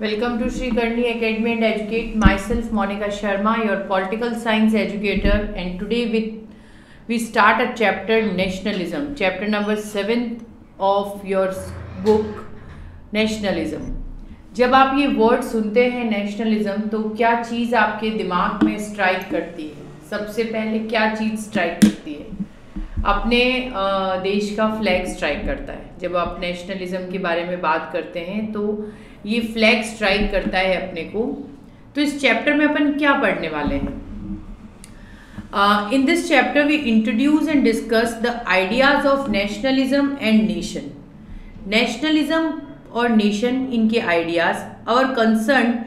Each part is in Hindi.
Welcome to Sri Karni Academy and Educate. Myself Monica Sharma, your political science educator, and today we start a chapter nationalism, chapter number 7 of your book nationalism. जब आप ये वर्ड सुनते हैं नेशनलिज्म तो क्या चीज़ आपके दिमाग में स्ट्राइक करती है? सबसे पहले क्या चीज़ स्ट्राइक करती है? अपने देश का फ्लैग स्ट्राइक करता है। जब आप नेशनलिज्म के बारे में बात करते हैं तो ये फ्लैग स्ट्राइक करता है अपने को। तो इस चैप्टर में अपन क्या पढ़ने वाले हैं? In this chapter we introduce and discuss the ideas of nationalism and nation. Nationalism और नेशन, इनके ideas. Our concern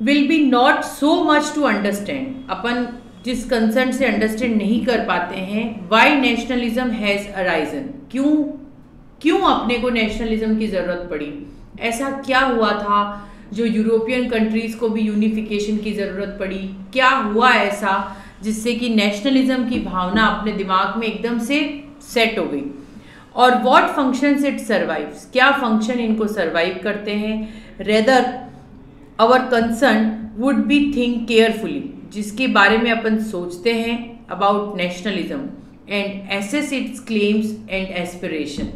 will be not so much to understand. अपन जिस कंसर्न से अंडरस्टैंड नहीं कर पाते हैं, वाई नेशनलिज्म हैज़ अराइजन, क्यों अपने को नेशनलिज्म की ज़रूरत पड़ी, ऐसा क्या हुआ था जो यूरोपियन कंट्रीज को भी यूनिफिकेशन की ज़रूरत पड़ी, क्या हुआ ऐसा जिससे कि नेशनलिज्म की भावना अपने दिमाग में एकदम से सेट हो गई, और व्हाट फंक्शंस इट सर्वाइव्स, क्या फंक्शन इनको सर्वाइव करते हैं। Rather our concern would be think carefully, जिसके बारे में अपन सोचते हैं about nationalism and assess its claims and aspiration,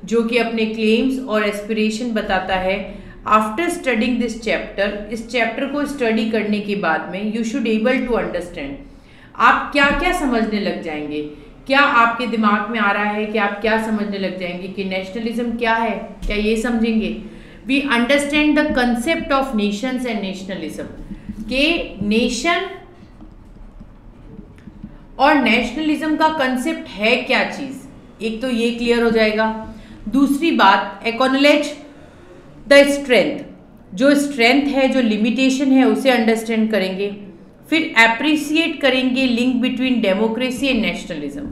जो कि अपने क्लेम्स और एस्पिरेशन बताता है। आफ्टर स्टडिंग दिस चैप्टर, इस चैप्टर को स्टडी करने के बाद में you should able to understand, आप क्या क्या समझने लग जाएंगे। क्या आपके दिमाग में आ रहा है कि आप क्या समझने लग जाएंगे कि नेशनलिज्म क्या है? क्या ये समझेंगे? We understand the concept of nations and nationalism, के नेशन और नेशनलिज्म का कंसेप्ट है क्या चीज, एक तो ये क्लियर हो जाएगा। दूसरी बात, एक्नॉलेज द स्ट्रेंथ, जो स्ट्रेंथ है, जो लिमिटेशन है, उसे अंडरस्टैंड करेंगे। फिर एप्रिसिएट करेंगे link between democracy and nationalism,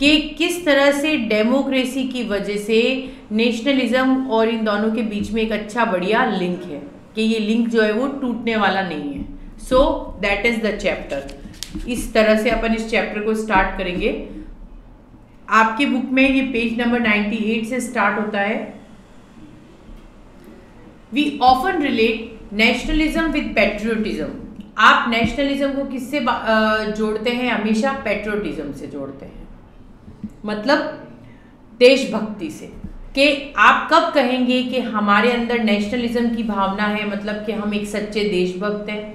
कि किस तरह से डेमोक्रेसी की वजह से नेशनलिज्म और इन दोनों के बीच में एक अच्छा बढ़िया लिंक है, कि ये लिंक जो है वो टूटने वाला नहीं है। सो दैट इज द चैप्टर। इस तरह से अपन इस चैप्टर को स्टार्ट करेंगे। आपकी बुक में ये पेज नंबर 98 से स्टार्ट होता है। We often relate nationalism with patriotism. आप नेशनलिज्म को किससे जोड़ते हैं? हमेशा पेट्रियोटिज्म से जोड़ते हैं, मतलब देशभक्ति से। कि आप कब कहेंगे कि हमारे अंदर नेशनलिज्म की भावना है, मतलब कि हम एक सच्चे देशभक्त हैं।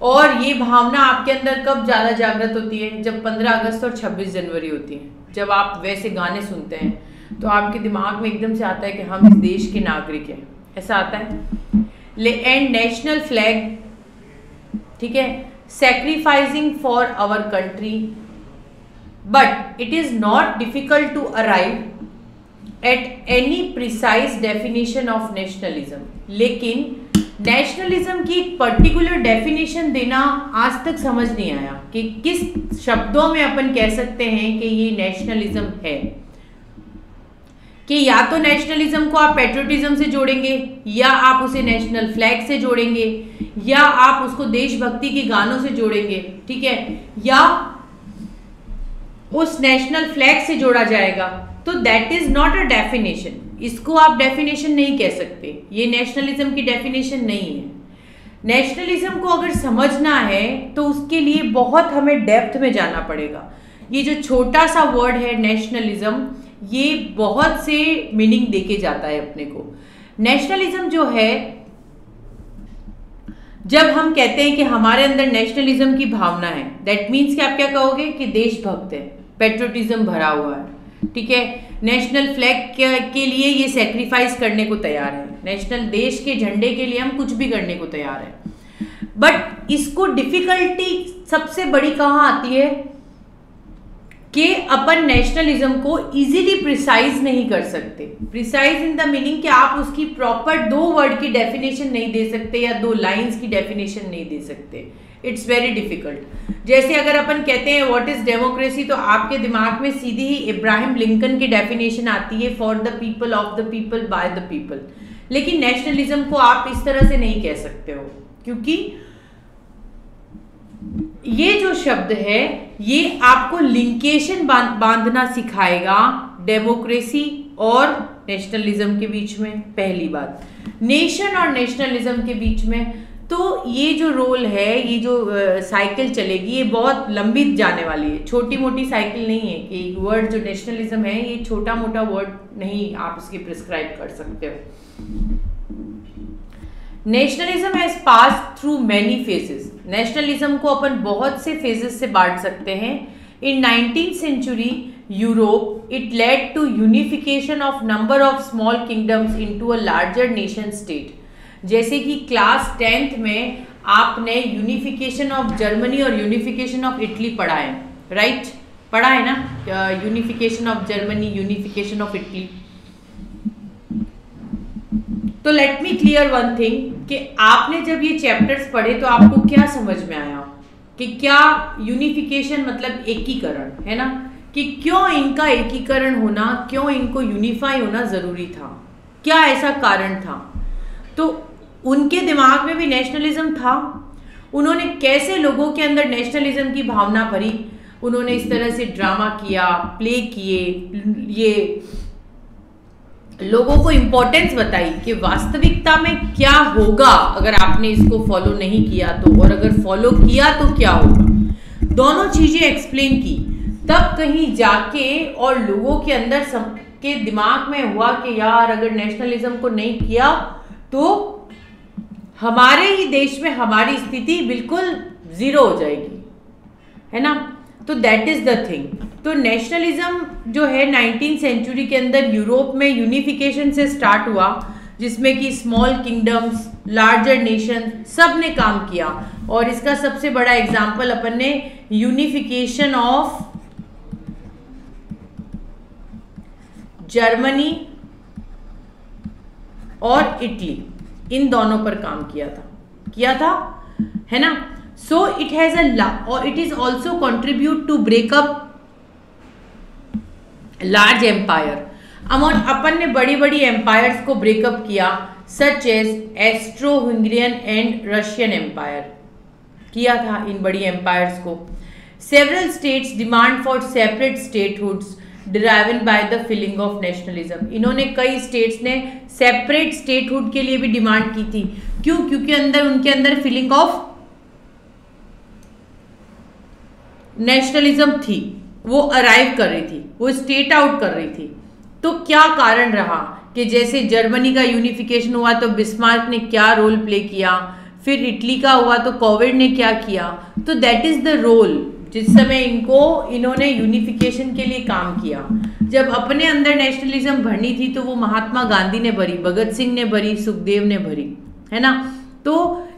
और ये भावना आपके अंदर कब ज़्यादा जागृत होती है? जब 15 अगस्त और 26 जनवरी होती है। जब आप वैसे गाने सुनते हैं तो आपके दिमाग में एकदम से आता है कि हम इस देश के नागरिक हैं, ऐसा आता है। एंड नेशनल फ्लैग, ठीक है, sacrificing for our country, but it is not difficult to arrive at any precise definition of nationalism. लेकिन नेशनलिज्म की एक पर्टिकुलर डेफिनेशन देना आज तक समझ नहीं आया कि किस शब्दों में अपन कह सकते हैं कि ये नेशनलिज्म है। कि या तो नेशनलिज्म को आप पेट्रियोटिज्म से जोड़ेंगे, या आप उसे नेशनल फ्लैग से जोड़ेंगे, या आप उसको देशभक्ति के गानों से जोड़ेंगे, ठीक है, या उस नेशनल फ्लैग से जोड़ा जाएगा। तो that is not a definition, इसको आप डेफिनेशन नहीं कह सकते। ये नेशनलिज्म की डेफिनेशन नहीं है। नेशनलिज्म को अगर समझना है तो उसके लिए बहुत हमें डेप्थ में जाना पड़ेगा। ये जो छोटा सा वर्ड है नेशनलिज्म, ये बहुत से मीनिंग देके जाता है अपने को। नेशनलिज्म जो है, जब हम कहते हैं कि हमारे अंदर नेशनलिज्म की भावना है, दैट मीन्स कि आप क्या कहोगे कि देशभक्त है, पेट्रियोटिज्म भरा हुआ है, ठीक है। नेशनल फ्लैग के लिए ये सेक्रीफाइस करने को तैयार है, नेशनल देश के झंडे के लिए हम कुछ भी करने को तैयार है। बट इसको डिफिकल्टी सबसे बड़ी कहाँ आती है कि अपन नेशनलिज्म को इजीली प्रिसाइज नहीं कर सकते। प्रिसाइज इन द मीनिंग कि आप उसकी प्रॉपर 2 वर्ड की डेफिनेशन नहीं दे सकते, या 2 लाइंस की डेफिनेशन नहीं दे सकते। It's very difficult. जैसे अगर अपन कहते हैं व्हाट इज डेमोक्रेसी, तो आपके दिमाग में सीधी ही इब्राहिम लिंकन की डेफिनेशन आती है, for the people, of the people, by the people. लेकिन नेशनलिज्म को आप इस तरह से नहीं कह सकते हो, क्योंकि ये जो शब्द है ये आपको लिंकेशन बांधना सिखाएगा डेमोक्रेसी और नेशनलिज्म के बीच में, पहली बात। नेशन और नेशनलिज्म के बीच में तो ये जो रोल है, ये जो साइकिल चलेगी, ये बहुत लंबी जाने वाली है, छोटी मोटी साइकिल नहीं है कि वर्ड जो नेशनलिज्म है ये छोटा मोटा वर्ड नहीं आप इसकी प्रिस्क्राइब कर सकते हो। Nationalism has pass through many phases. Nationalism को अपन बहुत से फेजेस से बांट सकते हैं। In 19th century Europe it led to unification of number of small kingdoms into a larger nation state. जैसे कि क्लास 10th में आपने यूनिफिकेशन ऑफ जर्मनी और यूनिफिकेशन ऑफ इटली पढ़ा है, राइट? पढ़ा है ना, unification of Germany, unification of Italy. तो let me clear one thing कि आपने जब ये चैप्टर्स पढ़े तो आपको क्या समझ में आया कि क्या यूनिफिकेशन मतलब एकीकरण है ना, कि क्यों इनका एकीकरण होना, क्यों इनको यूनिफाई होना जरूरी था, क्या ऐसा कारण था? तो उनके दिमाग में भी नेशनलिज्म था। उन्होंने कैसे लोगों के अंदर नेशनलिज्म की भावना भरी, उन्होंने इस तरह से ड्रामा किया, प्ले किए, ये लोगों को इंपॉर्टेंस बताई कि वास्तविकता में क्या होगा अगर आपने इसको फॉलो नहीं किया तो, और अगर फॉलो किया तो क्या होगा। दोनों चीजें एक्सप्लेन की, तब कहीं जाके और लोगों के अंदर के दिमाग में हुआ कि यार अगर नेशनलिज्म को नहीं किया तो हमारे ही देश में हमारी स्थिति बिल्कुल जीरो हो जाएगी, है ना। तो दैट इज द थिंग। तो नेशनलिज्म जो है 19th सेंचुरी के अंदर यूरोप में यूनिफिकेशन से स्टार्ट हुआ, जिसमें कि स्मॉल किंगडम्स, लार्जर नेशन सब ने काम किया। और इसका सबसे बड़ा एग्जाम्पल अपन ने यूनिफिकेशन ऑफ जर्मनी और इटली, इन दोनों पर काम किया था, है ना। सो इट हैज और it is also contribute to breakup large empire. अपन ने बड़ी बड़ी एम्पायर्स को ब्रेकअप किया, such as Austro Hungarian and Russian empire किया था, इन बड़ी एम्पायर्स को। Several states demand for separate statehoods driven by the feeling of nationalism. इन्होंने कई स्टेट्स ने सेपरेट स्टेटहुड के लिए भी डिमांड की थी। क्यों? क्योंकि उनके अंदर फीलिंग ऑफ नेशनलिज्म थी, वो अराइव कर रही थी, वो स्टेट आउट कर रही थी। तो क्या कारण रहा कि जैसे जर्मनी का यूनिफिकेशन हुआ तो बिस्मार्क ने क्या रोल प्ले किया, फिर इटली का हुआ तो कोविड ने क्या किया। तो दैट इज द रोल जिस समय इन्होंने यूनिफिकेशन के लिए काम किया। जब अपने अंदर नेशनलिज्म भरनी थी तो वो महात्मा गांधी ने भरी, भगत सिंह ने भरी, सुखदेव ने भरी, है ना। तो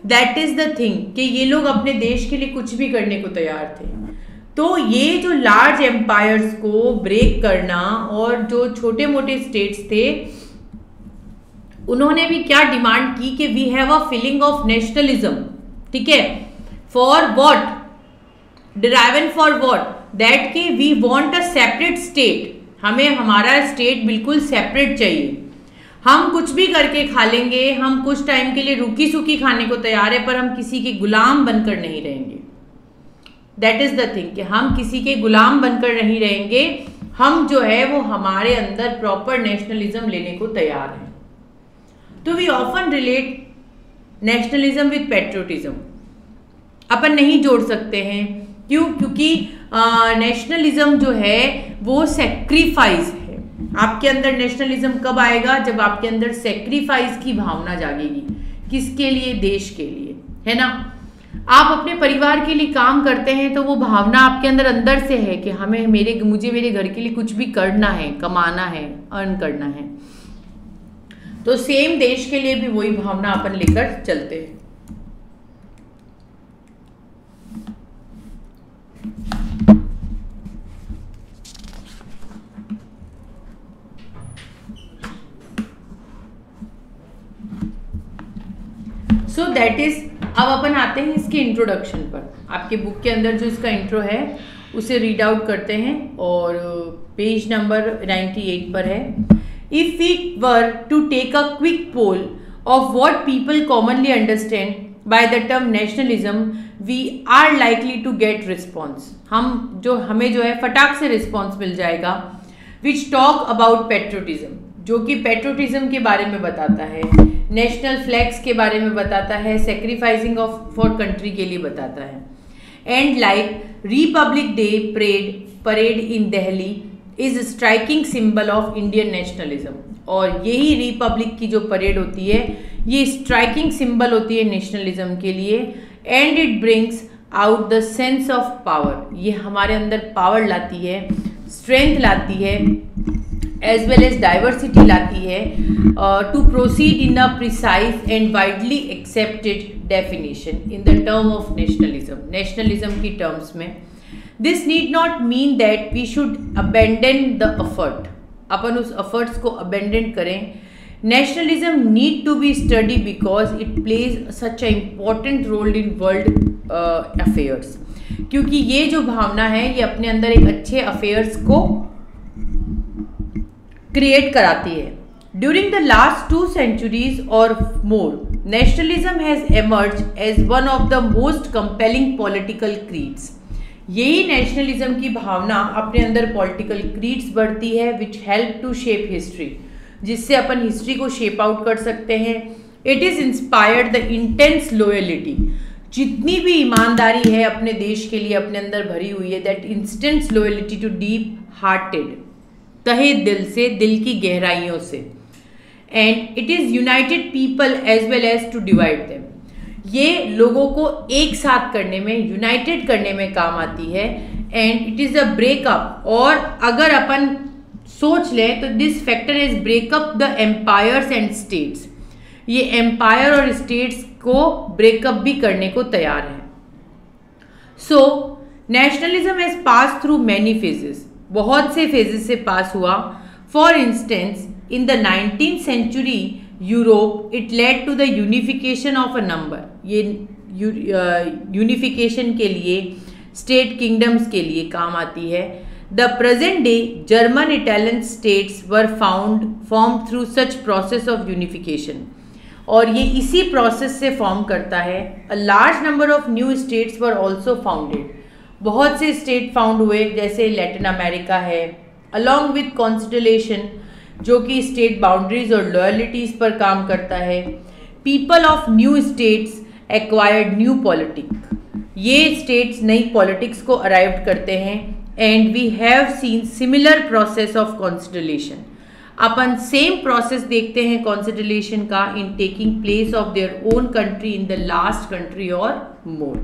दैट इज द थिंग कि ये लोग अपने देश के लिए कुछ भी करने को तैयार थे। तो ये जो लार्ज एम्पायर्स को ब्रेक करना और जो छोटे मोटे स्टेट्स थे, उन्होंने भी क्या डिमांड की कि we have a feeling of nationalism, ठीक है, for what, driven for what, that कि we want a separate state, हमें हमारा स्टेट बिल्कुल सेपरेट चाहिए। हम कुछ भी करके खा लेंगे, हम कुछ टाइम के लिए रूखी सूखी खाने को तैयार है, पर हम किसी के गुलाम बनकर नहीं रहेंगे। दैट इज द थिंग कि हम किसी के गुलाम बनकर नहीं रहेंगे, हम जो है वो हमारे अंदर प्रॉपर नेशनलिज्म लेने को तैयार हैं। तो we often relate nationalism with patriotism, अपन नहीं जोड़ सकते हैं। क्यों? क्योंकि नेशनलिज्म जो है वो सेक्रीफाइस है। आपके अंदर नेशनलिज्म कब आएगा? जब आपके अंदर सेक्रीफाइस की भावना जागेगी। किसके लिए? देश के लिए, है ना। आप अपने परिवार के लिए काम करते हैं तो वो भावना आपके अंदर से है कि मुझे मेरे घर के लिए कुछ भी करना है, कमाना है, अर्न करना है। तो सेम देश के लिए भी वही भावना अपन लेकर चलते हैं। सो दैट इज, अब अपन आते हैं इसके इंट्रोडक्शन पर। आपके बुक के अंदर जो इसका इंट्रो है उसे रीड आउट करते हैं और पेज नंबर 98 पर है। If we were to take a quick poll of what people commonly understand by the term nationalism, we are likely to get response. हमें जो है फटाक से रिस्पॉन्स मिल जाएगा। विच टॉक अबाउट पेट्रियोटिज्म, जो कि पेट्रोटिज्म के बारे में बताता है, नेशनल फ्लैग्स के बारे में बताता है, सेक्रीफाइसिंग ऑफ फॉर कंट्री के लिए बताता है। And like Republic day parade in Delhi is striking symbol of Indian nationalism. और यही रिपब्लिक की जो परेड होती है ये स्ट्राइकिंग सिंबल होती है नेशनलिज्म के लिए। And it brings out the sense of power, ये हमारे अंदर पावर लाती है, स्ट्रेंथ लाती है, एज वेल एज डाइवर्सिटी लाती है, to proceed in a precise and widely accepted definition in the term of nationalism, nationalism की टर्म्स में। This need not mean that we should abandon the effort, अपन उस एफर्ट्स को अबेंडन करें। Nationalism need to be study because it plays such a important role in world affairs, क्योंकि ये जो भावना है ये अपने अंदर एक अच्छे अफेयर्स को क्रिएट कराती है। ड्यूरिंग द लास्ट 2 centuries और more, nationalism has emerge as one of the most compelling political creeds. यही नेशनलिज्म की भावना अपने अंदर पॉलिटिकल क्रीड्स बढ़ती है which help to shape history, जिससे अपन हिस्ट्री को शेप आउट कर सकते हैं। It is inspired the intense loyalty, जितनी भी ईमानदारी है अपने देश के लिए अपने अंदर भरी हुई है, that intense loyalty to deep hearted, तहे दिल से, दिल की गहराइयों से। And it is united people as well as to divide them, ये लोगों को एक साथ करने में, यूनाइटेड करने में काम आती है। And it is a breakup, और अगर अपन सोच लें तो this factor is breakup the empires and states, ये एम्पायर और स्टेट्स को ब्रेकअप भी करने को तैयार है। So nationalism has pass through many phases, बहुत से फेजेस से पास हुआ। For instance in the 19th century Europe it led to the unification of a number, ये यूनिफिकेशन के लिए, स्टेट किंगडम्स के लिए काम आती है। The present day German Italian states were form through such process of unification, और ये इसी प्रोसेस से फॉर्म करता है। A large number of new states were also founded, बहुत से स्टेट फाउंड हुए, जैसे लैटिन अमेरिका है, अलॉन्ग विथ कॉन्स्टिट्यूशन जो कि स्टेट बाउंड्रीज और लॉयल्टीज पर काम करता है। People of new states acquired new politic, ये स्टेट्स नई पॉलिटिक्स को अराइव करते हैं। And we have seen similar process of constitution, अपन सेम प्रोसेस देखते हैं कॉन्स्टिट्यूशन का in taking place of their own country in the last country और more.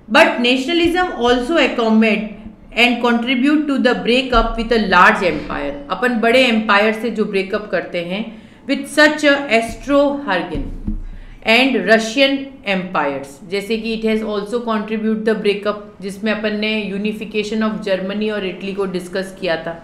But nationalism also accommodate and contribute to the breakup with a large empire, अपन बड़े एम्पायर से जो ब्रेकअप करते हैं with such एस्ट्रो-हर्गिन and Russian empires, जैसे कि it has also contribute the breakup, जिसमें अपन ने यूनिफिकेशन ऑफ जर्मनी और इटली को डिस्कस किया था।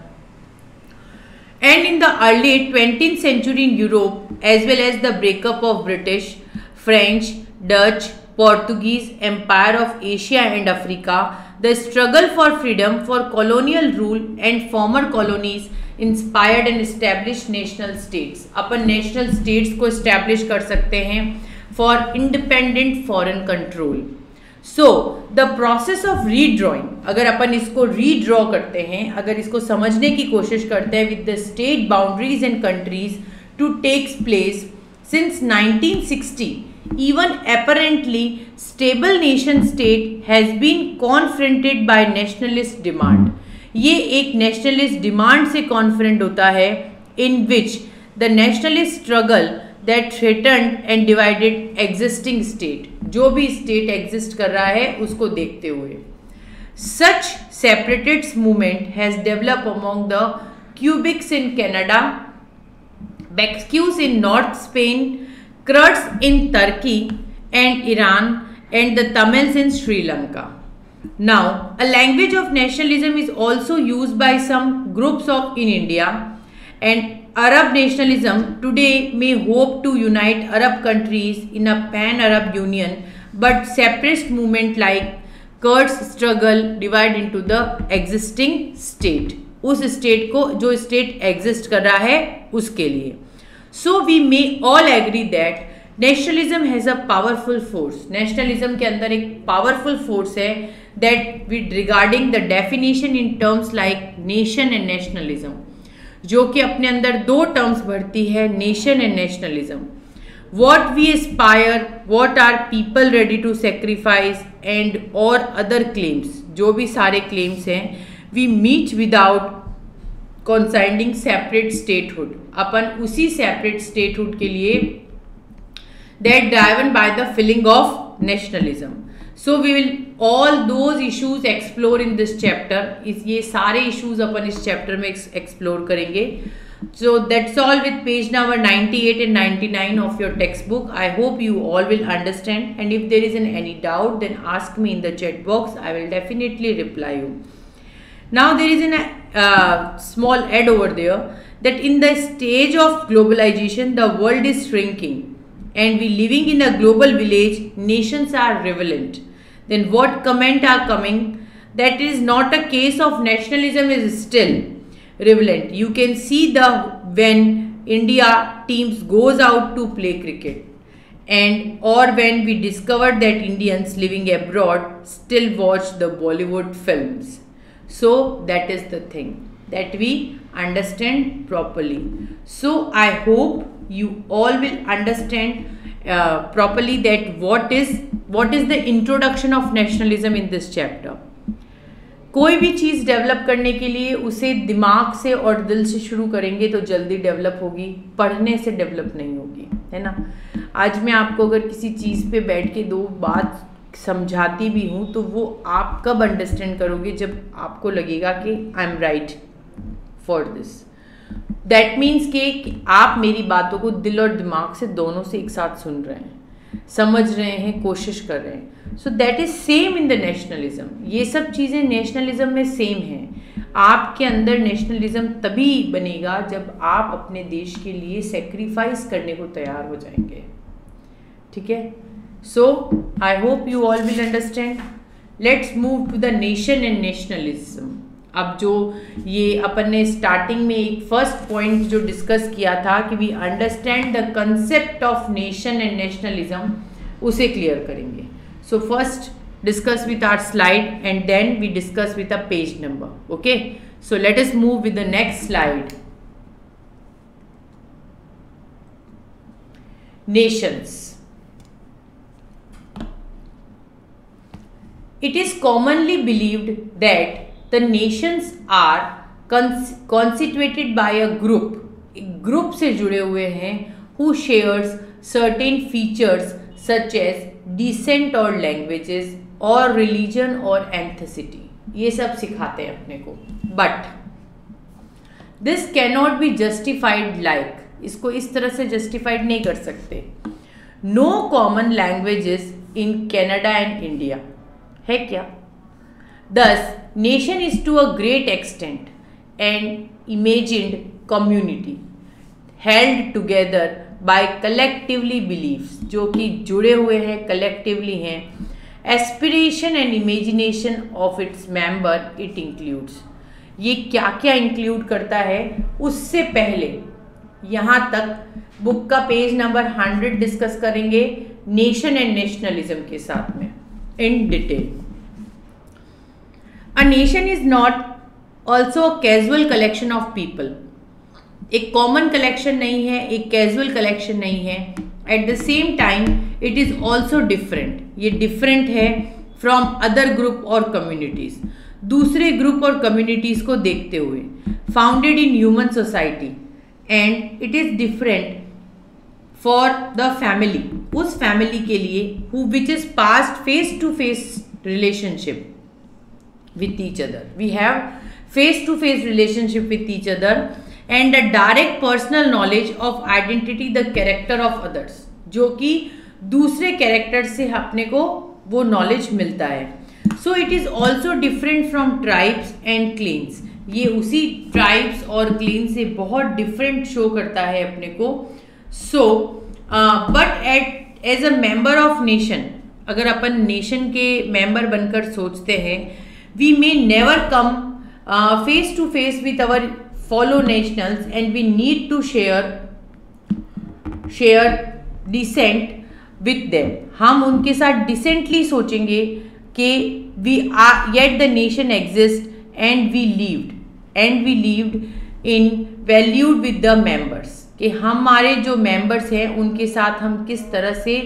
And in the early 20th century in Europe as well as the breakup of British, French, Dutch, Portuguese empire of Asia and Africa, the struggle for freedom for colonial rule and former colonies inspired and established national states. Upon national states को establish कर सकते हैं for independent foreign control. So the process of redrawing, अगर अपन इसको redraw करते हैं, अगर इसको समझने की कोशिश करते हैं with the state boundaries and countries to takes place since 1960. Even apparently stable nation state has been confronted by nationalist demand. ये एक nationalist demand से confront होता है, in which the nationalist struggle that threatened and divided existing state, जो भी state exist कर रहा है उसको देखते हुए। Such separatist movement has developed among the Quebecs in Canada, Basques in North Spain, Kurds in Turkey and Iran, and the Tamils in Sri Lanka. Now, a language of nationalism is also used by some groups in India, and Arab nationalism today may hope to unite Arab countries in a pan-Arab union, but separatist movement like Kurds struggle divide into the existing state, उस state को जो state exist कर रहा है उसके लिए। So we may all agree that nationalism has a powerful force. Nationalism के अंदर एक powerful force है that with regarding the definition in terms like nation and nationalism, जो कि अपने अंदर दो टर्म्स भरती है, nation and nationalism. What we aspire, what are people ready to sacrifice and और other claims, जो भी सारे claims हैं, we meet without consigning separate statehood. अपन उसी separate statehood के लिए that driven by the feeling of nationalism. So we will all those issues explore in this chapter. ये सारे issues अपन इस chapter में explore करेंगे. So that's all with page number 98 and 99 of your textbook. I hope you all will understand, and if there is any doubt, then ask me in the chat box. I will definitely reply you. Now there is a small add over there that in the stage of globalization, the world is shrinking and we living in a global village, nations are relevant. Then what comment are coming? That is not a case of nationalism is still relevant. You can see when India teams goes out to play cricket, and or when we discovered that Indians living abroad still watch the Bollywood films. So that is the thing that we understand properly. So I hope you all will understand properly that what is the introduction of nationalism in this chapter. कोई भी चीज़ डेवलप करने के लिए उसे दिमाग से और दिल से शुरू करेंगे तो जल्दी डेवलप होगी, पढ़ने से डेवलप नहीं होगी, है ना. आज मैं आपको अगर किसी चीज़ पे बैठ के दो बात समझाती भी हूँ तो वो आप कब अंडरस्टैंड करोगे, जब आपको लगेगा कि I am right for this. That means कि आप मेरी बातों को दिल और दिमाग से दोनों से एक साथ सुन रहे हैं, समझ रहे हैं, कोशिश कर रहे हैं. सो that is same in the nationalism. ये सब चीज़ें नेशनलिज्म में सेम हैं. आपके अंदर नेशनलिज्म तभी बनेगा जब आप अपने देश के लिए सेक्रीफाइस करने को तैयार हो जाएंगे. ठीक है. So I hope you all will understand. Let's move to the nation and nationalism. अब जो ये अपन ने स्टार्टिंग में एक फर्स्ट पॉइंट जो डिस्कस किया था कि we understand the concept of nation and nationalism, उसे क्लियर करेंगे. So first discuss with our slide and then we discuss with a page number. Okay. So let us move with the next slide. Nations. It is commonly believed that the nations are constituted by a group. एक ग्रुप से जुड़े हुए हैं who shares certain features such as descent और लैंग्वेजेस और रिलीजन और एंथेसिटी. ये सब सिखाते हैं अपने को. But this cannot be justified like, इसको इस तरह से जस्टिफाइड नहीं कर सकते. No common languages in Canada and India है क्या. Thus nation is to a great extent and imagined community held together by collectively believes, जो कि जुड़े हुए हैं, कलेक्टिवली हैं. Aspiration and imagination of its member it includes. ये क्या क्या इंक्लूड करता है, उससे पहले यहाँ तक बुक का पेज नंबर 100 डिस्कस करेंगे नेशन एंड नेशनलिज्म के साथ में in detail. A nation is not also a casual collection of people. एक कॉमन कलेक्शन नहीं है, एक कैजुअल कलेक्शन नहीं है. At the same time it is also different. ये डिफरेंट है फ्रॉम अदर ग्रुप और कम्युनिटीज, दूसरे ग्रुप और कम्युनिटीज को देखते हुए. Founded in human society and it is different for the family, उस फैमिली के लिए who which is past face to face relationship with each other. We have face to face relationship with each other and a direct personal knowledge of identity, the character of others, जो कि दूसरे कैरेक्टर से अपने को वो नॉलेज मिलता है. So it is also different from tribes and clans. ये उसी ट्राइब्स और क्लेन से बहुत डिफरेंट शो करता है अपने को. So but as a member of nation, अगर अपन नेशन के मेंबर बनकर सोचते हैं, we may never come face to face with our fellow nationals and we need to share dissent with them. हम उनके साथ डिसेंटली सोचेंगे कि we are yet the nation exists and we lived in valued with the members, कि हमारे जो मेंबर्स हैं उनके साथ हम किस तरह से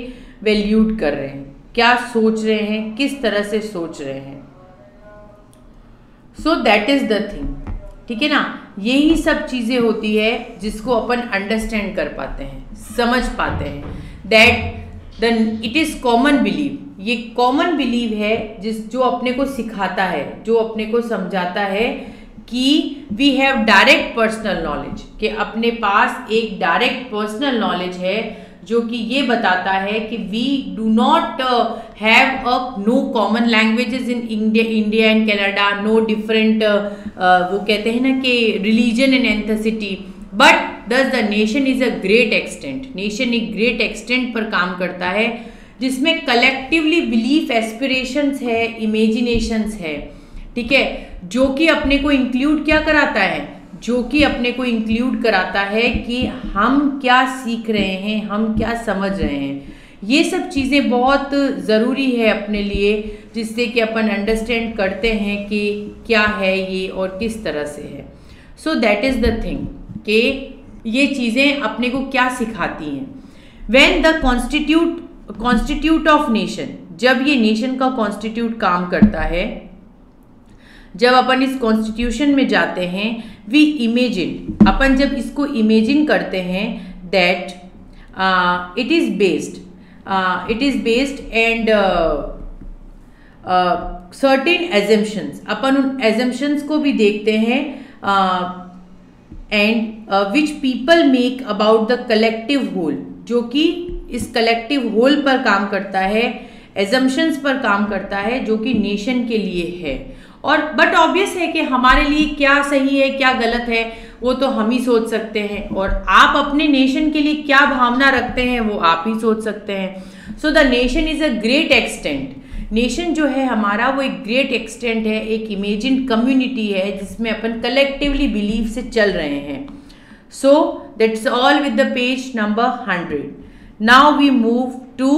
वैल्यूड कर रहे हैं, क्या सोच रहे हैं, किस तरह से सोच रहे हैं। सो दैट इज द थिंग, ठीक है ना। यही सब चीजें होती है जिसको अपन अंडरस्टैंड कर पाते हैं, समझ पाते हैं। That it is common believe, ये कॉमन बिलीव है जो अपने को सिखाता है, जो अपने को समझाता है कि we have direct personal knowledge, कि अपने पास एक डायरेक्ट पर्सनल नॉलेज है जो कि ये बताता है कि we do not have a no common languages in India and Canada, no different वो कहते हैं ना कि religion and ethnicity, but thus the nation is a great extent, nation एक ग्रेट एक्सटेंट पर काम करता है जिसमें कलेक्टिवली बिलीफ, एस्पिरेशंस है, इमेजिनेशंस है, ठीक है, जो कि अपने को इंक्लूड क्या कराता है, जो कि अपने को इंक्लूड कराता है कि हम क्या सीख रहे हैं, हम क्या समझ रहे हैं। ये सब चीज़ें बहुत ज़रूरी है अपने लिए, जिससे कि अपन अंडरस्टैंड करते हैं कि क्या है ये और किस तरह से है। So that is the thing कि ये चीज़ें अपने को क्या सिखाती हैं। When the constitute of nation, जब ये नेशन का कॉन्स्टिट्यूट काम करता है, जब अपन इस कॉन्स्टिट्यूशन में जाते हैं, वी इमेजिन, अपन जब इसको इमेजिन करते हैं, that it is based and certain assumptions, अपन उन एजम्पशंस को भी देखते हैं, and which people make about the collective whole, जो कि इस कलेक्टिव होल पर काम करता है, एजम्पशंस पर काम करता है, जो कि नेशन के लिए है। और बट ऑब्वियस है कि हमारे लिए क्या सही है क्या गलत है वो तो हम ही सोच सकते हैं, और आप अपने नेशन के लिए क्या भावना रखते हैं वो आप ही सोच सकते हैं। So the nation is a great extent, nation जो है हमारा वो एक ग्रेट एक्सटेंट है, एक इमेजिन कम्युनिटी है जिसमें अपन कलेक्टिवली बिलीव से चल रहे हैं। So that's all with the page number 100। Now we move to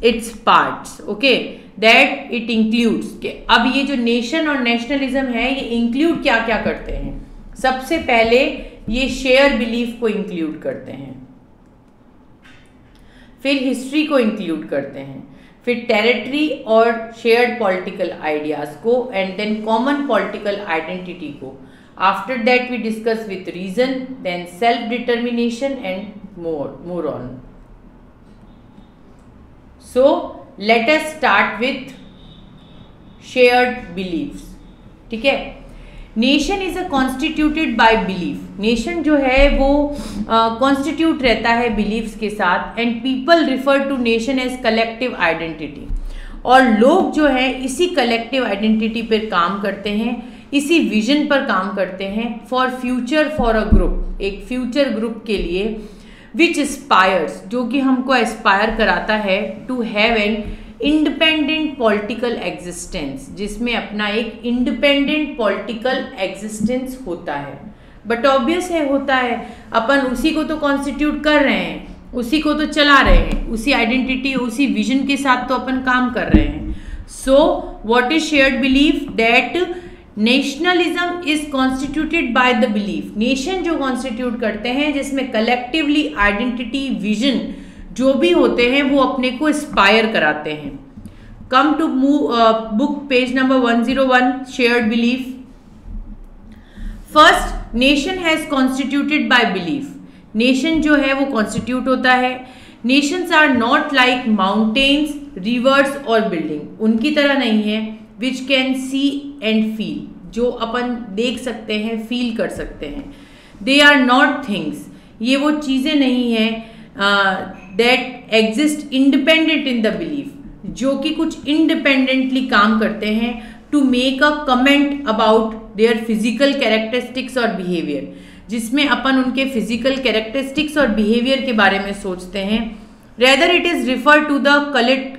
its parts, okay, that it includes, कि अब ये जो नेशन और नेशनलिज्म है ये इंक्लूड क्या क्या करते हैं। सबसे पहले ये शेयर बिलीफ को इंक्लूड करते हैं, फिर हिस्ट्री को इंक्लूड करते हैं, फिर टेरिटरी और शेयर्ड पॉलिटिकल आइडियाज को, and then common political identity को। After that we discuss with reason, then self determination and more on. So let us start with shared beliefs, ठीक है। Nation is a constituted by belief, nation जो है वो कॉन्स्टिट्यूट रहता है बिलीफ्स के साथ, and people refer to nation as collective identity, और लोग जो है इसी कलेक्टिव आइडेंटिटी पर काम करते हैं, इसी विजन पर काम करते हैं, for future, for a group, एक फ्यूचर ग्रुप के लिए, विच एस्पायर्स, जो कि हमको एस्पायर कराता है, to have an independent political existence, जिसमें अपना एक इंडिपेंडेंट पॉलिटिकल एग्जिस्टेंस होता है। बट ऑब्वियस है होता है, अपन उसी को तो कॉन्स्टिट्यूट कर रहे हैं, उसी को तो चला रहे हैं, उसी आइडेंटिटी उसी विजन के साथ तो अपन काम कर रहे हैं। सो what is shared belief, that nationalism is constituted by the belief, nation जो कॉन्स्टिट्यूट करते हैं जिसमें कलेक्टिवली आइडेंटिटी, विजन जो भी होते हैं वो अपने को इंस्पायर कराते हैं। Come to book page number 101, shared belief. First, nation has constituted by belief, nation जो है वो कॉन्स्टिट्यूट होता है। Nations are not like mountains, rivers और बिल्डिंग, उनकी तरह नहीं है, which can see and feel, जो अपन देख सकते हैं, फील कर सकते हैं। दे आर नॉट थिंग्स, ये वो चीज़ें नहीं हैं that exist independent in the belief, जो कि कुछ इंडिपेंडेंटली काम करते हैं, to make a comment about their physical characteristics और बिहेवियर, जिसमें अपन उनके फिजिकल कैरेक्टरिस्टिक्स और बिहेवियर के बारे में सोचते हैं। Rather it is refer to the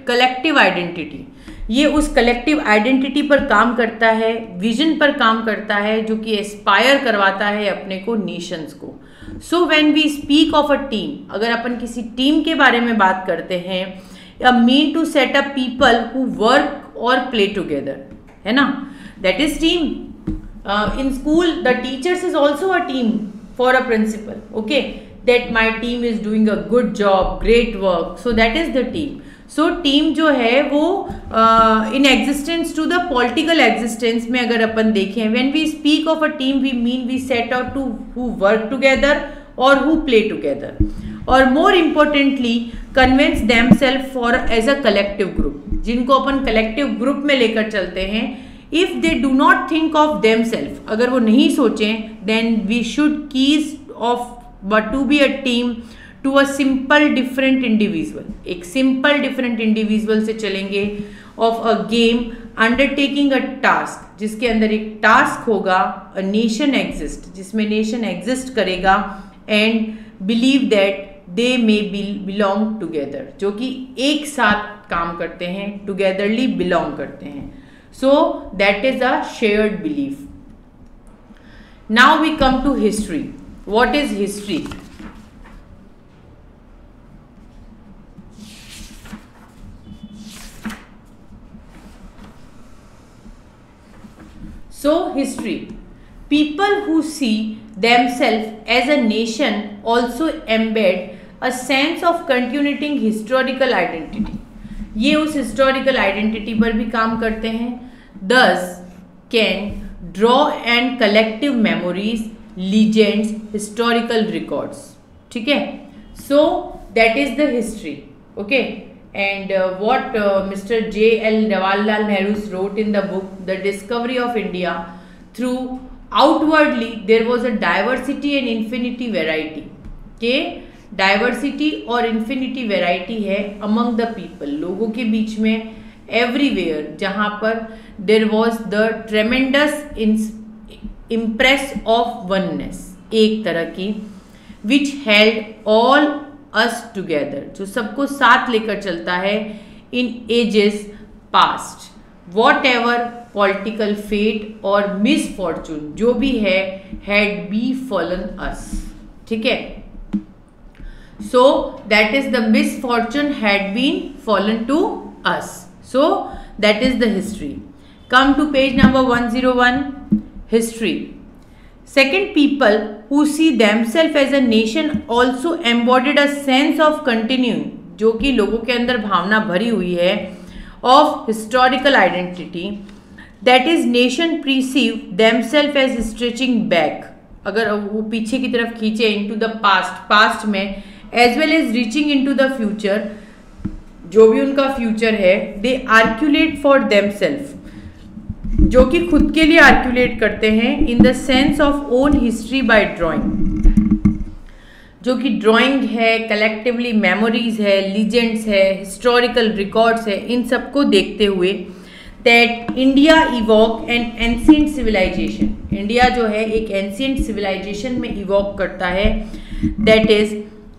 collective identity, ये उस कलेक्टिव आइडेंटिटी पर काम करता है, विजन पर काम करता है, जो कि एस्पायर करवाता है अपने को, नेशंस को। So when we speak of a team, अगर अपन किसी टीम के बारे में बात करते हैं, mean to set up people who work और प्ले टुगेदर, है ना, that is team. In school, the teachers is also a team for a principal. Okay, that my team is doing a good job, great work. So that is the team. So team जो है वो in existence to the political existence में अगर अपन देखें, when we speak of a team, we mean we set out to who work together or who play together, or more importantly convince themselves for as a collective group, जिनको अपन collective group में लेकर चलते हैं. If they do not think of themselves, अगर वो नहीं सोचें, then we should keys of but to be a team to a simple different individual. एक simple different individual से चलेंगे of a game undertaking a task, जिसके अंदर एक task होगा, a nation exist, जिसमें nation exist करेगा, and believe that they may belong together, जो कि एक साथ काम करते हैं, togetherly belong करते हैं. So that is a shared belief. Now we come to history. What is history? So history. People who see themselves as a nation also embed a sense of continuing historical identity. ये उस हिस्टोरिकल आइडेंटिटी पर भी काम करते हैं. Thus can draw and collective memories, legends, historical records. ठीक है. So that is the history. Okay. And what Mr. J.L. Jawaharlal Nehru wrote in the book The Discovery of India, through outwardly there was a diversity and infinity variety. Okay. Diversity और इन्फिनिटी वैरायटी है अमंग द पीपल, लोगों के बीच में, एवरीवेयर, जहाँ पर there was the tremendous impress of oneness, एक तरह की, which held all us together, जो सबको साथ लेकर चलता है in ages past, whatever political fate और मिसफॉर्चून जो भी है हैड बी फॉलन अस. ठीक है. So that is the misfortune had been fallen to us. So that is the history. Come to page number 101. History. Second, people who see themselves as a nation also embodied a sense of continuing, जो कि लोगों के अंदर भावना भरी हुई है, of historical identity. That is, nation perceive themselves as stretching back. अगर वो पीछे की तरफ खींचे into the past में, as well as reaching into the future, जो भी उनका फ्यूचर है, they articulate for themselves, जो कि खुद के लिए आर्टिकुलेट करते हैं, in the sense of own history by drawing, जो कि ड्राइंग है, कलेक्टिवली मेमोरीज है, लीजेंड्स है, हिस्टोरिकल रिकॉर्ड्स है, इन सबको देखते हुए that India evoke an ancient civilization, India जो है एक एंशिएंट सिविलाइजेशन में इवोक करता है. that is,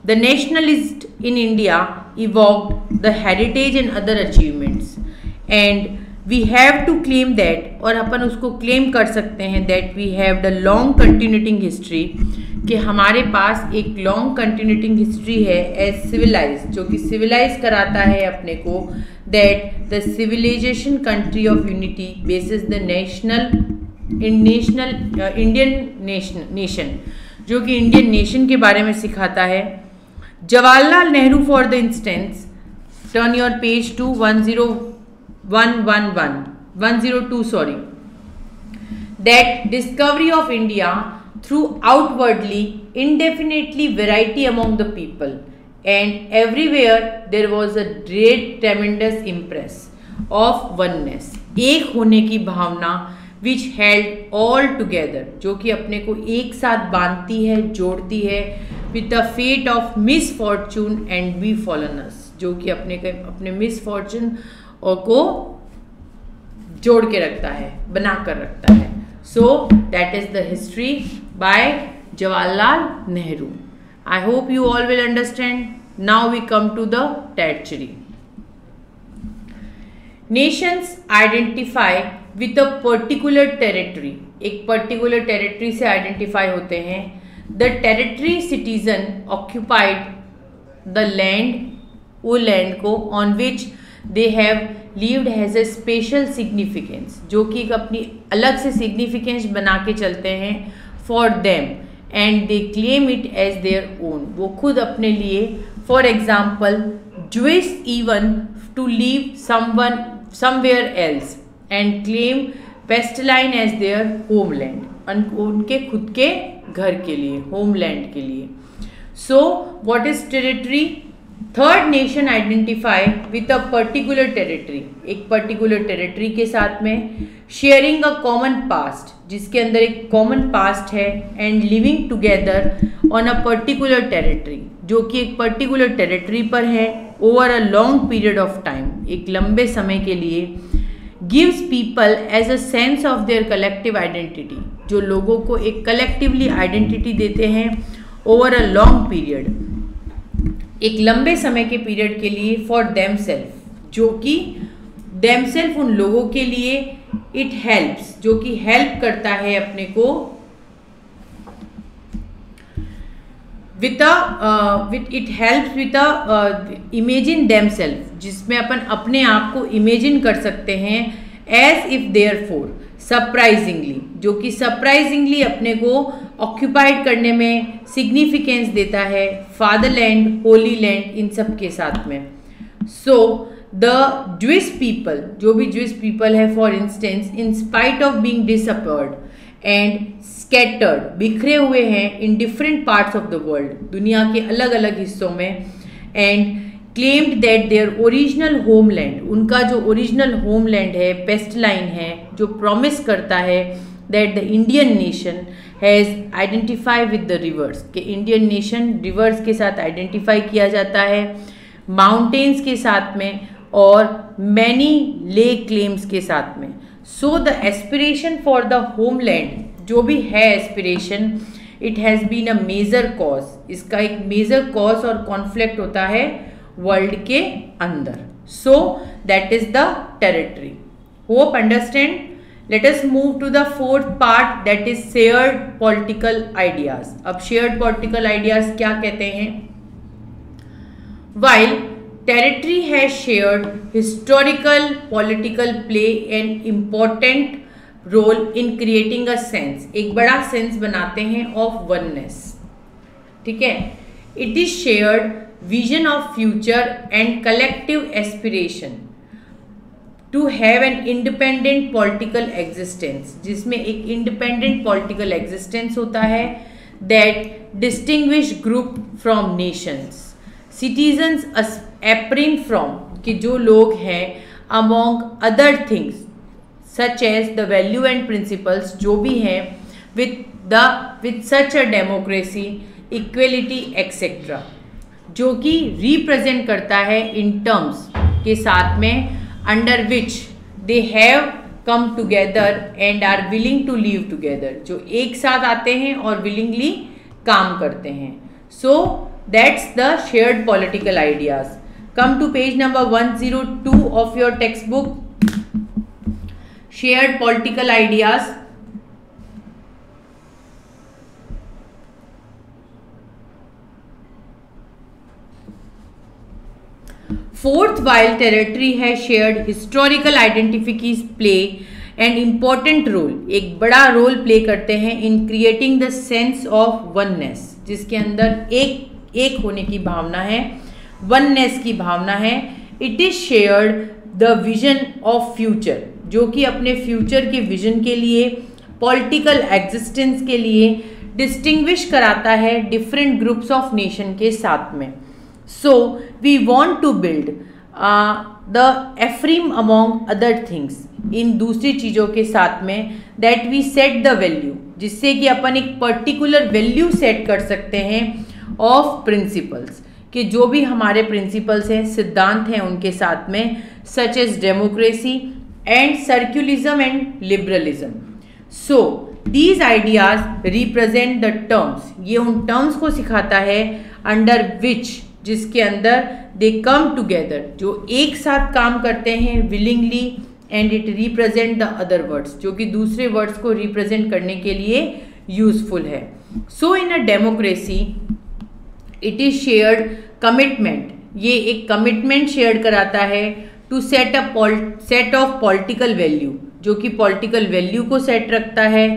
the nationalists in India evoked the heritage and other achievements, and we have to claim that, और अपन उसको claim कर सकते हैं that we have the long continuing history, कि हमारे पास एक long continuing history है as civilized, जो कि civilize कराता है अपने को, that the civilization country of unity basis the Indian nation, जो कि इंडियन नेशन के बारे में सिखाता है. Jawaharlal Nehru, for the instance, turn your page to 102. That discovery of India through outwardly, indefinitely variety among the people, and everywhere there was a great tremendous impress of oneness, एक होने की भावना, which held all together, जो कि अपने को एक साथ बांधती है, जोड़ती है, with the fate of misfortune and befallenness, जो कि अपने misfortune को जोड़ के रखता है, बना कर रखता है. So that is the history by Jawaharlal Nehru. I hope you all will understand. Now we come to the tertiary. Nations identify with a particular territory, एक particular territory से identify होते हैं. The territory citizen occupied the land, वो land को, on which they have lived has a special significance, जो कि एक अपनी अलग से सिग्निफिकेंस बना के चलते हैं for them and they claim it as their own, वो खुद अपने लिए, for example Jewish even to leave somewhere else and claim Palestine as their homeland, उनके खुद के घर के लिए, होमलैंड के लिए. So what is territory? Third nation identify with a particular territory, एक पर्टिकुलर टेरिटरी के साथ में, शेयरिंग अ कॉमन पास्ट, जिसके अंदर एक कॉमन पास्ट है, and living together on a particular territory, जो कि एक पर्टिकुलर टेरिटरी पर है over a long period of time, एक लंबे समय के लिए. Gives people as a sense of their collective identity, जो लोगों को एक कलेक्टिवली आइडेंटिटी देते हैं ओवर अ लॉन्ग पीरियड, एक लंबे समय के पीरियड के लिए, फॉर देम सेल्फ, जो कि देम सेल्फ उन लोगों के लिए, इट हेल्प्स, जो कि हेल्प करता है अपने को, it helps with imagine them self, जिसमें अपन अपने आप को इमेजिन कर सकते हैं, एज इफ देयरफॉर सरप्राइजिंगली, जो कि सरप्राइजिंगली अपने को ऑक्यूपाइड करने में सिग्निफिकेंस देता है, फादरलैंड, होली लैंड, इन सब के साथ में. सो द ज्यूइश पीपल, जो भी ज्यूइश पीपल है, for instance, in spite of being disappeared and scattered, बिखरे हुए हैं in different parts of the world, दुनिया के अलग अलग हिस्सों में, and claimed that their original homeland, उनका जो ओरिजिनल होमलैंड है, पैलेस्टाइन है, जो प्रॉमिस करता है that the Indian nation has identify with the reverse, कि इंडियन नेशन रिवर्स के साथ आइडेंटिफाई किया जाता है, माउंटेन्स के साथ में, और मैनी लेक क्लेम्स के साथ में. So the aspiration for the homeland, जो भी है aspiration, it has been a major cause, इसका एक मेजर कॉज और कॉन्फ्लिक्ट होता है वर्ल्ड के अंदर. So that is the territory. Hope understand. Let us move to the fourth part, that is shared political ideas. अब शेयर्ड पॉलिटिकल आइडियाज क्या कहते हैं? While territory has shared historical, political play an important role in creating a sense, एक बड़ा सेंस बनाते हैं of oneness. ठीक है. It is shared vision of future and collective aspiration to have an independent political existence, जिसमें एक independent political existence होता है, that distinguish group from nations. Citizens appearing from, कि जो लोग हैं, among other things such as the value and principles, जो भी हैं, with such a democracy, equality etc, जो कि represent करता है in terms के साथ में, under which they have come together and are willing to live together, जो एक साथ आते हैं और willingly काम करते हैं. So that's the shared political ideas. Come to page number 102 of your textbook. Shared political ideas. Fourth, while territory has shared historical identities play an important role, एक बड़ा रोल प्ले करते हैं in creating the sense of oneness, जिसके अंदर एक होने की भावना है, वननेस की भावना है. It is shared the vision of future, जो कि अपने फ्यूचर के विजन के लिए, पॉलिटिकल एग्जिस्टेंस के लिए डिस्टिंग्विश कराता है डिफरेंट ग्रुप्स ऑफ नेशन के साथ में. So we want to build the affirm among other things, इन दूसरी चीज़ों के साथ में, that we set the value, जिससे कि अपन एक पर्टिकुलर वैल्यू सेट कर सकते हैं ऑफ प्रिंसिपल्स, कि जो भी हमारे प्रिंसिपल्स हैं, सिद्धांत हैं, उनके साथ में, such as democracy and secularism and liberalism. So these ideas represent the terms, ये उन टर्म्स को सिखाता है अंडर विच, जिसके अंदर दे कम टुगेदर, जो एक साथ काम करते हैं willingly, and it represent the other words, जो कि दूसरे वर्ड्स को रिप्रेजेंट करने के लिए यूजफुल है. So in a democracy it is shared commitment, ये एक कमिटमेंट शेयर कराता है to set of political value, जो कि पॉलिटिकल वैल्यू को सेट रखता है,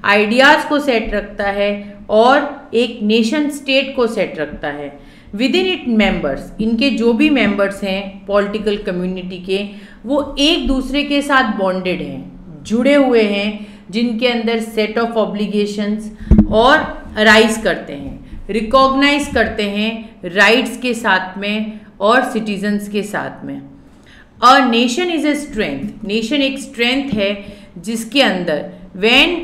आइडियाज़ को सेट रखता है और एक नेशन स्टेट को सेट रखता है। विद इन इट मेंबर्स, इनके जो भी मेंबर्स हैं पॉलिटिकल कम्युनिटी के, वो एक दूसरे के साथ बॉन्डेड हैं, जुड़े हुए हैं, जिनके अंदर सेट ऑफ ऑब्लिगेशंस और राइज करते हैं, रिकॉग्नाइज करते हैं राइट्स के साथ में और सिटीजन्स के साथ में। A nation is a strength, nation एक स्ट्रेंथ है जिसके अंदर when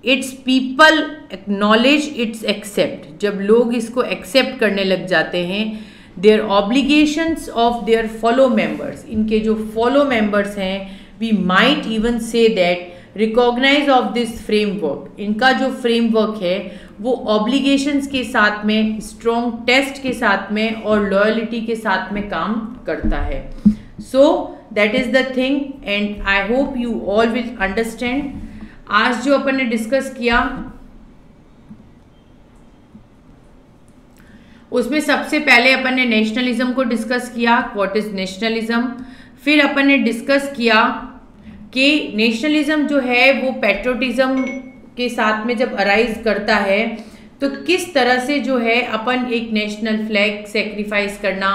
its people acknowledge its accept, जब लोग इसको एक्सेप्ट करने लग जाते हैं, their obligations of their fellow members, इनके जो फॉलो मेंबर्स हैं, we might even say that recognise of this framework, इनका जो फ्रेमवर्क है वो ऑब्लिगेशंस के साथ में, स्ट्रॉन्ग टेस्ट के साथ में और लॉयल्टी के साथ में काम करता है। सो that is the thing and I hope you all will understand. आज जो अपन ने डिस्कस किया उसमें सबसे पहले अपन ने नेशनलिज्म को डिस्कस किया, व्हाट इज नेशनलिज्म। फिर अपन ने डिस्कस किया कि नेशनलिज्म जो है वो पैट्रियोटिज्म के साथ में जब अराइज करता है तो किस तरह से जो है अपन एक नेशनल फ्लैग सेक्रीफाइस करना,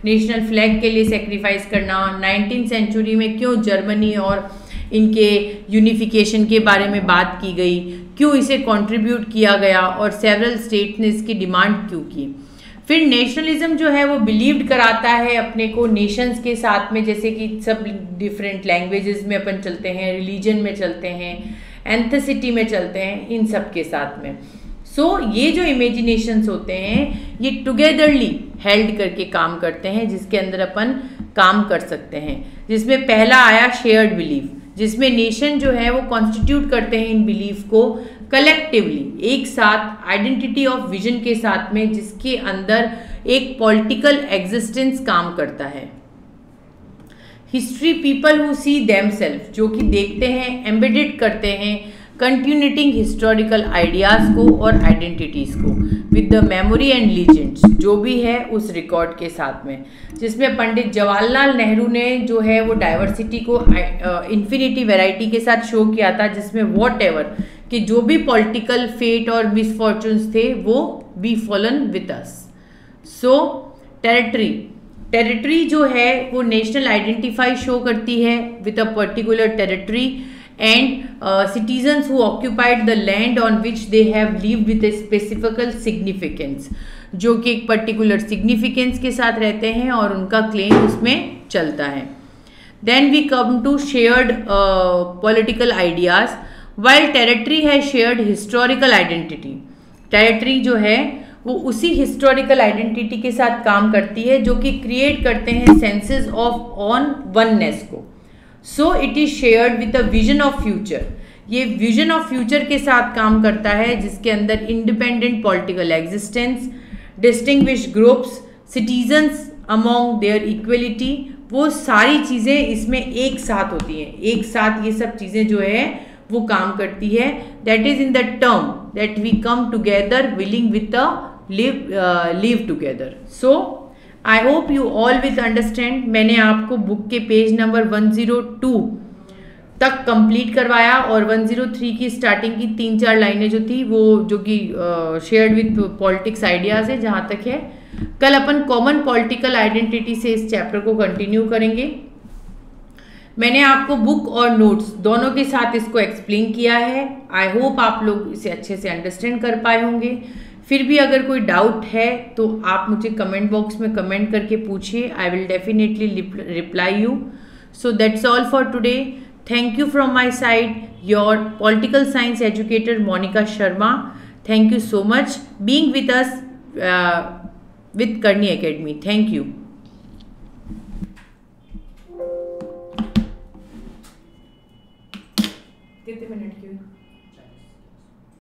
नेशनल फ्लैग के लिए सेक्रीफाइस करना, 19th सेंचुरी में क्यों जर्मनी और इनके यूनिफिकेशन के बारे में बात की गई, क्यों इसे कंट्रीब्यूट किया गया और सेवरल स्टेट ने इसकी डिमांड क्यों की। फिर नेशनलिज्म जो है वो बिलीव्ड कराता है अपने को नेशंस के साथ में, जैसे कि सब डिफरेंट लैंग्वेजेस में अपन चलते हैं, रिलीजन में चलते हैं, एंथेसिटी में चलते हैं, इन सब के साथ में। सो ये जो इमेजिनेशंस होते हैं ये टुगेदरली हेल्ड करके काम करते हैं, जिसके अंदर अपन काम कर सकते हैं। जिसमें पहला आया शेयर्ड बिलीफ, जिसमें नेशन जो है वो कॉन्स्टिट्यूट करते हैं इन बिलीफ को कलेक्टिवली, एक साथ आइडेंटिटी ऑफ विजन के साथ में, जिसके अंदर एक पॉलिटिकल एग्जिस्टेंस काम करता है। History people who see themself, जो कि देखते हैं, एम्बेडेड करते हैं कंटिन्यूटिंग हिस्टोरिकल आइडियाज़ को और आइडेंटिटीज़ को with the memory and legends, जो भी है उस रिकॉर्ड के साथ में। जिसमें पंडित जवाहरलाल नेहरू ने जो है वो डाइवर्सिटी को इन्फिनिटी वैरायटी के साथ शो किया था, जिसमें वॉट एवर कि जो भी पॉलिटिकल फेट और मिसफॉर्चून्स थे वो be fallen with us. So territory जो है वो नेशनल आइडेंटिफाई शो करती है with a particular territory and citizens who occupied the land on which they have lived with a specific significance, जो कि एक पर्टिकुलर सिग्निफिकेंस के साथ रहते हैं और उनका क्लेम उसमें चलता है। Then we come to shared political ideas, while territory है शेयर्ड हिस्टोरिकल आइडेंटिटी। टेरिटरी जो है वो उसी हिस्टोरिकल आइडेंटिटी के साथ काम करती है जो कि क्रिएट करते हैं सेंसेस ऑफ ऑन वननेस को। So it is shared with a vision of future, ये विजन ऑफ फ्यूचर के साथ काम करता है, जिसके अंदर independent political existence, distinguish groups, citizens among their equality, वो सारी चीज़ें इसमें एक साथ होती हैं, एक साथ ये सब चीज़ें जो है वो काम करती है। That is in the term that we come together willing with the live together. So I hope you all will understand. मैंने आपको बुक के पेज नंबर 102 तक कंप्लीट करवाया और 103 की स्टार्टिंग की 3-4 लाइनें जो थी वो जो कि शेयर्ड विथ पॉलिटिक्स आइडियाज़ है जहाँ तक है। कल अपन कॉमन पॉलिटिकल आइडेंटिटी से इस चैप्टर को कंटिन्यू करेंगे। मैंने आपको बुक और नोट्स दोनों के साथ इसको एक्सप्लेन किया है। आई होप आप लोग इसे अच्छे से अंडरस्टैंड कर पाए होंगे। फिर भी अगर कोई डाउट है तो आप मुझे कमेंट बॉक्स में कमेंट करके पूछिए, I will definitely reply you. So that's all for today. Thank you from my side, your political science educator Monika Sharma. Thank you so much being with us with Karni Academy. Thank you. कितने मिनट की हुई?